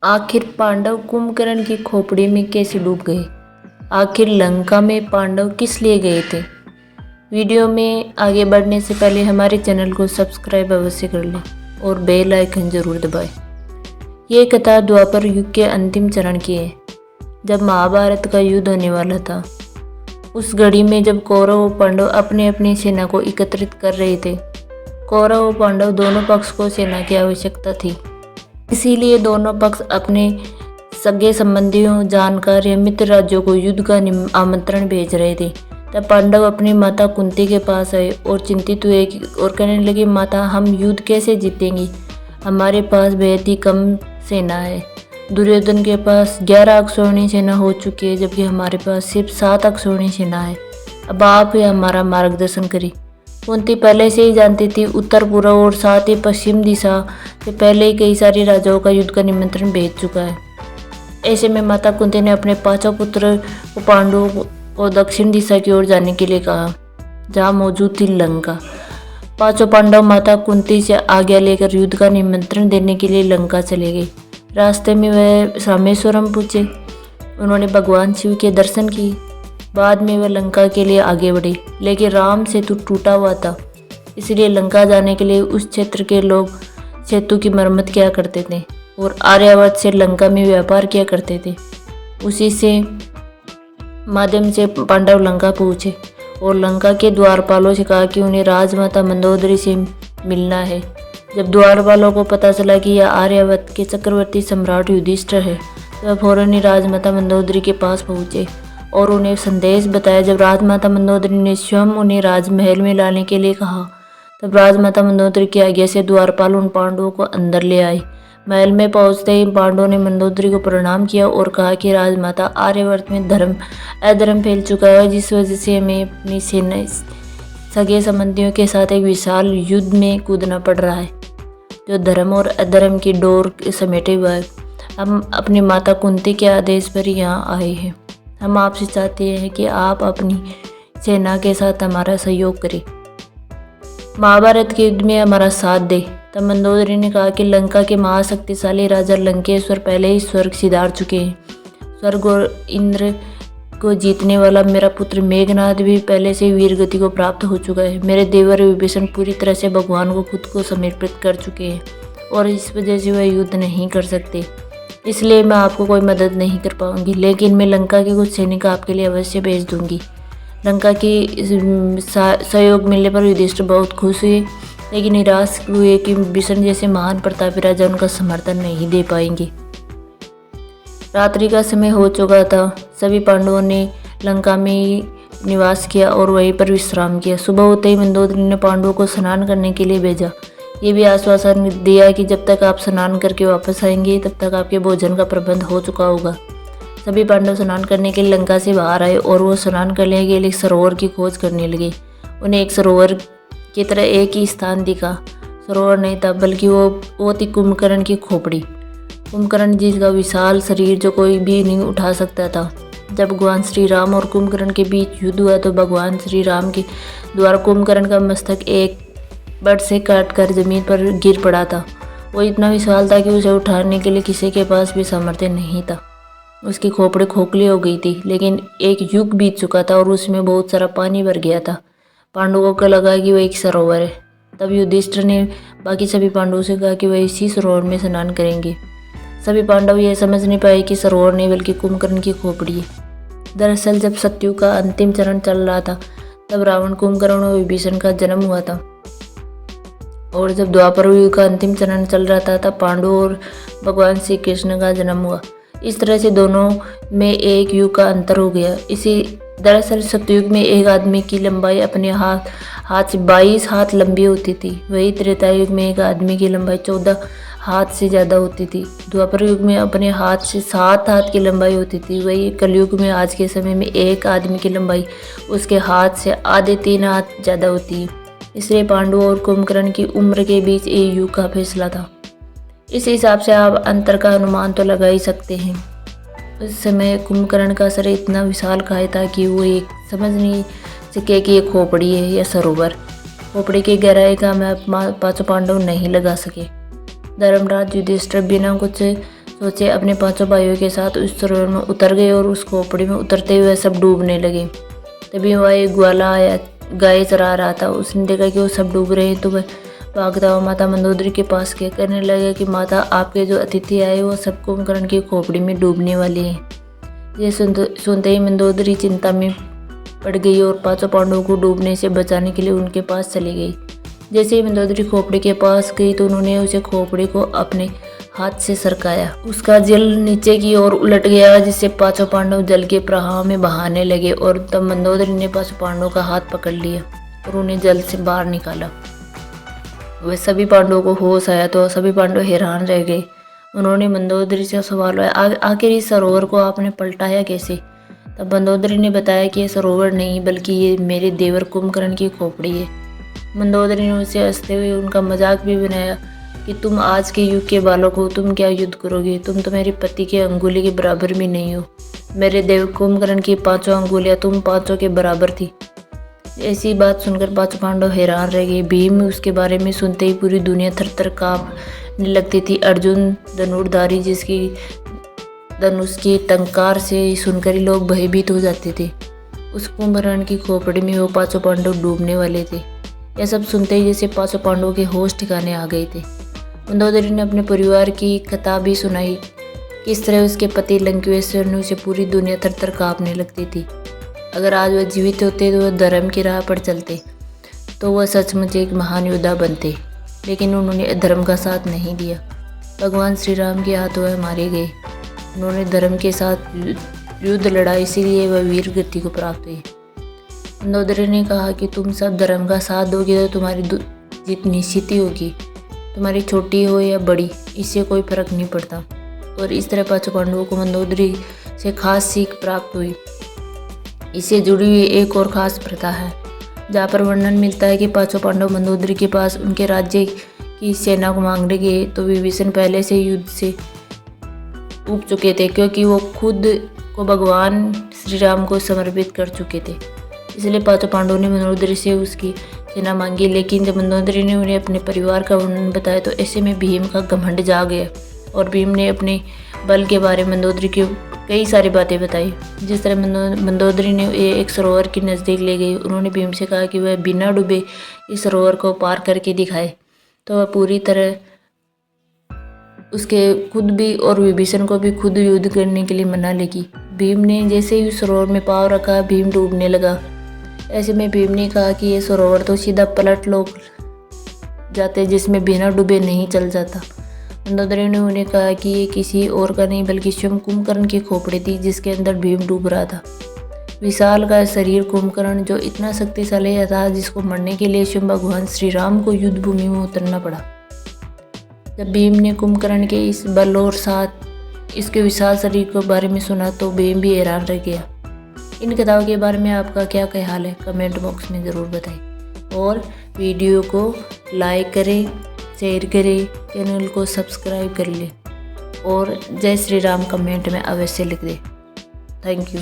आखिर पांडव कुंभकर्ण की खोपड़ी में कैसे डूब गए? आखिर लंका में पांडव किस लिए गए थे? वीडियो में आगे बढ़ने से पहले हमारे चैनल को सब्सक्राइब अवश्य कर लें और बेल आइकन जरूर दबाएं। ये कथा द्वापर युग के अंतिम चरण की है, जब महाभारत का युद्ध होने वाला था। उस घड़ी में जब कौरव और पांडव अपने अपनी सेना को एकत्रित कर रहे थे। कौरव और पांडव दोनों पक्ष को सेना की आवश्यकता थी, इसीलिए दोनों पक्ष अपने सगे संबंधियों, जानकार या मित्र राज्यों को युद्ध का आमंत्रण भेज रहे थे। तब पांडव अपनी माता कुंती के पास आए और चिंतित हुए और कहने लगे, माता, हम युद्ध कैसे जीतेंगे? हमारे पास बेहद ही कम सेना है। दुर्योधन के पास 11 अक्षौहिणी सेना हो चुकी है, जबकि हमारे पास सिर्फ 7 अक्षौहिणी सेना है। अब आप ही हमारा मार्गदर्शन करें। कुंती पहले से ही जानती थी, उत्तर पूर्व और साथ ही पश्चिम दिशा से पहले ही कई सारे राजाओं का युद्ध का निमंत्रण भेज चुका है। ऐसे में माता कुंती ने अपने 5 पुत्र को पांडवों को दक्षिण दिशा की ओर जाने के लिए कहा, जहाँ मौजूद थी लंका। 5 पांडव माता कुंती से आज्ञा लेकर युद्ध का निमंत्रण देने के लिए लंका चले गए। रास्ते में वह रामेश्वरम पहुँचे। उन्होंने भगवान शिव के दर्शन किए। बाद में वह लंका के लिए आगे बढ़े, लेकिन राम सेतु टूटा हुआ था, इसलिए लंका जाने के लिए उस क्षेत्र के लोग सेतु की मरम्मत किया करते थे और आर्यावर्त से लंका में व्यापार किया करते थे। उसी से माध्यम से पांडव लंका पहुँचे और लंका के द्वारपालों से कहा कि उन्हें राजमाता मंदोदरी से मिलना है। जब द्वारपालों को पता चला कि यह आर्यावर्त के चक्रवर्ती सम्राट युधिष्ठिर है, तो वह फौरन ही राजमाता मंदोदरी के पास पहुँचे और उन्हें संदेश बताया। जब राजमाता मंदोदरी ने स्वयं उन्हें राजमहल में लाने के लिए कहा, तब राजमाता मंदोदरी की आज्ञा से द्वारपाल उन पांडवों को अंदर ले आए। महल में पहुंचते ही पांडवों ने मंदोदरी को प्रणाम किया और कहा कि राजमाता, आर्यावर्त में अधर्म फैल चुका है, जिस वजह से हमें अपनी सेना सगे संबंधियों के साथ एक विशाल युद्ध में कूदना पड़ रहा है, जो धर्म और अधर्म की डोर समेटे हुआ है। हम अपनी माता कुंती के आदेश पर यहाँ आए हैं। हम आपसे चाहते हैं कि आप अपनी सेना के साथ हमारा सहयोग करें, महाभारत के युद्ध में हमारा साथ दे। तब मंदोदरी ने कहा कि लंका के महाशक्तिशाली राजा लंकेश्वर पहले ही स्वर्ग सिधार चुके हैं। स्वर्ग और इंद्र को जीतने वाला मेरा पुत्र मेघनाथ भी पहले से वीर गति को प्राप्त हो चुका है। मेरे देवर विभीषण पूरी तरह से भगवान को खुद को समर्पित कर चुके हैं और इस वजह से वह युद्ध नहीं कर सकते, इसलिए मैं आपको कोई मदद नहीं कर पाऊंगी, लेकिन मैं लंका के कुछ सैनिक आपके लिए अवश्य भेज दूंगी। लंका की सहयोग मिलने पर युधिष्ठिर बहुत खुश हुए, लेकिन निराश हुए कि विभीषण जैसे महान प्रतापी राजा उनका समर्थन नहीं दे पाएंगे। रात्रि का समय हो चुका था। सभी पांडवों ने लंका में निवास किया और वहीं पर विश्राम किया। सुबह होते ही मंदोदरी ने पांडवों को स्नान करने के लिए भेजा। ये भी आश्वासन दिया कि जब तक आप स्नान करके वापस आएंगे, तब तक आपके भोजन का प्रबंध हो चुका होगा। सभी पांडव स्नान करने के लिए लंका से बाहर आए और वो स्नान करने के लिए सरोवर की खोज करने लगे। उन्हें एक सरोवर की तरह एक ही स्थान दिखा। सरोवर नहीं था, बल्कि वो थी कुंभकर्ण की खोपड़ी। कुंभकर्ण जिसका विशाल शरीर जो कोई भी नहीं उठा सकता था। जब भगवान श्री राम और कुंभकर्ण के बीच युद्ध हुआ, तो भगवान श्री राम के द्वारा कुंभकर्ण का मस्तक एक बट से काटकर जमीन पर गिर पड़ा था। वो इतना विशाल था कि उसे उठाने के लिए किसी के पास भी सामर्थ्य नहीं था। उसकी खोपड़ी खोखली हो गई थी, लेकिन एक युग बीत चुका था और उसमें बहुत सारा पानी भर गया था। पांडवों को लगा कि वह एक सरोवर है। तब युधिष्ठिर ने बाकी सभी पांडवों से कहा कि वह इसी सरोवर में स्नान करेंगे। सभी पांडव यह समझ नहीं पाए कि सरोवर नहीं, बल्कि कुंभकर्ण की खोपड़ी है। दरअसल जब सतयुग का अंतिम चरण चल रहा था, तब रावण, कुंभकर्ण और विभीषण का जन्म हुआ था, और जब द्वापर युग का अंतिम चरण चल रहा था, तब पांडवों और भगवान श्री कृष्ण का जन्म हुआ। इस तरह से दोनों में एक युग का अंतर हो गया। दरअसल सतयुग में एक आदमी की लंबाई अपने हाथ से 22 हाथ लंबी होती थी। वही त्रेता युग में एक आदमी की लंबाई 14 हाथ से ज़्यादा होती थी। द्वापर युग में अपने हाथ से 7 हाथ की लंबाई होती थी। वही कलयुग में आज के समय में एक आदमी की लंबाई उसके हाथ से आधे 3 हाथ ज़्यादा होती है। इसलिए पांडवों और कुंभकर्ण की उम्र के बीच एक युग का फैसला था। इस हिसाब से आप अंतर का अनुमान तो लगा ही सकते हैं। उस समय कुंभकर्ण का शरीर इतना विशालकाय था कि वो एक समझ नहीं सके कि ये खोपड़ी है या सरोवर। खोपड़ी की गहराई का मैप 5 पांडव नहीं लगा सके। धर्मराज युधिष्ठिर बिना कुछ सोचे अपने 5 भाइयों के साथ उस सरोवर में उतर गए और उस खोपड़ी में उतरते हुए सब डूबने लगे। तभी वह एक ग्वाला आया, गाय चरा रहा था। उसने देखा कि वो सब डूब रहे हैं तो वह भागता हुआ माता मंदोदरी के पास गया। कहने लगा कि माता, आपके जो अतिथि आए वो सब कुंभकर्ण की खोपड़ी में डूबने वाले हैं। ये सुनते ही मंदोदरी चिंता में पड़ गई और 5 पांडवों को डूबने से बचाने के लिए उनके पास चली गई। जैसे ही मंदोदरी खोपड़ी के पास गई तो उन्होंने उसे खोपड़ी को अपने हाथ से सरकाया। उसका जल नीचे की ओर उलट गया, जिससे 5 पांडव जल के प्रवाह में बहाने लगे। और तब मंदोदरी ने 5 पांडवों का हाथ पकड़ लिया और उन्हें जल से बाहर निकाला। वह सभी पांडवों को होश आया तो सभी पांडव हैरान रह गए। उन्होंने मंदोदरी से सवाल किया, आखिर इस सरोवर को आपने पलटाया कैसे? तब मंदोदरी ने बताया कि यह सरोवर नहीं बल्कि ये मेरे देवर कुंभकर्ण की खोपड़ी है। मंदोदरी ने उसे हंसते हुए उनका मजाक भी बनाया कि तुम आज के युग के बालक हो, तुम क्या युद्ध करोगे? तुम तो मेरे पति के अंगुली के बराबर भी नहीं हो। मेरे देव कुंभकर्ण की 5 अंगुलियां तुम 5 के बराबर थी। ऐसी बात सुनकर 5 पांडव हैरान रह गए। भीम उसके बारे में सुनते ही पूरी दुनिया थर-थर कांपने लगती थी। अर्जुन धनुर्धारी, जिसकी धनुष की टंकार से सुनकर ही लोग भयभीत हो जाते थे। उस कुंभकर्ण की खोपड़ी में वो 5 पांडव डूबने वाले थे। यह सब सुनते ही जैसे 5 पांडवों के होश ठिकाने आ गए थे। मंदोदरी ने अपने परिवार की कथा भी सुनाई, किस तरह उसके पति लंकेश्वर ने उसे पूरी दुनिया थर-थर कांपने लगती थी। अगर आज वह जीवित होते तो वह धर्म की राह पर चलते तो वह सचमुच एक महान योद्धा बनते, लेकिन उन्होंने धर्म का साथ नहीं दिया। भगवान श्री राम के हाथों वह मारे गए। उन्होंने धर्म के साथ युद्ध लड़ा, इसीलिए वह वीर गति को प्राप्त हुए। मंदोदरी ने कहा कि तुम सब धर्म का साथ दोगे तो तुम्हारी जीत निश्चित ही होगी। तुम्हारी छोटी हो या बड़ी, इससे कोई फर्क नहीं पड़ता। और इस तरह 5 पांडवों को मंदोदरी से खास सीख प्राप्त हुई। इससे जुड़ी हुई एक और खास प्रथा है, जहाँ पर वर्णन मिलता है कि 5 पांडव मंदोदरी के पास उनके राज्य की सेना को मांगने गए तो विभीषण पहले से युद्ध से उब चुके थे, क्योंकि वो खुद को भगवान श्री राम को समर्पित कर चुके थे। इसलिए 5 पांडवों ने मंदोदरी से उसकी सेना मांगी। लेकिन जब मंदोदरी ने उन्हें अपने परिवार का वर्णन बताया तो ऐसे में भीम का घमंड जाग गया और भीम ने अपने बल के बारे में मंदोदरी की कई सारी बातें बताई। जिस तरह मंदोदरी ने एक सरोवर के नज़दीक ले गई। उन्होंने भीम से कहा कि वह बिना डूबे इस सरोवर को पार करके दिखाए, तो वह पूरी तरह उसके खुद भी और विभीषण को भी खुद युद्ध करने के लिए मना लेगी। भीम ने जैसे ही सरोवर में पाँव रखा, भीम डूबने लगा। ऐसे में भीम ने कहा कि ये सरोवर तो सीधा पलट लोग जाते, जिसमें बिना डूबे नहीं चल जाता। मंदोदरी ने उन्हें कहा कि ये किसी और का नहीं बल्कि स्वयं कुंभकर्ण की खोपड़ी थी, जिसके अंदर भीम डूब रहा था। विशाल का शरीर कुंभकर्ण जो इतना शक्तिशाली था, जिसको मरने के लिए स्वयं भगवान श्री राम को युद्ध भूमि में उतरना पड़ा। जब भीम ने कुंभकर्ण के इस बल और साथ इसके विशाल शरीर के बारे में सुना तो भीम भी हैरान रह गया। इन कथाओं के बारे में आपका क्या ख्याल है, कमेंट बॉक्स में ज़रूर बताएं। और वीडियो को लाइक करें, शेयर करें, चैनल को सब्सक्राइब कर लें और जय श्री राम कमेंट में अवश्य लिख दें। Thank you.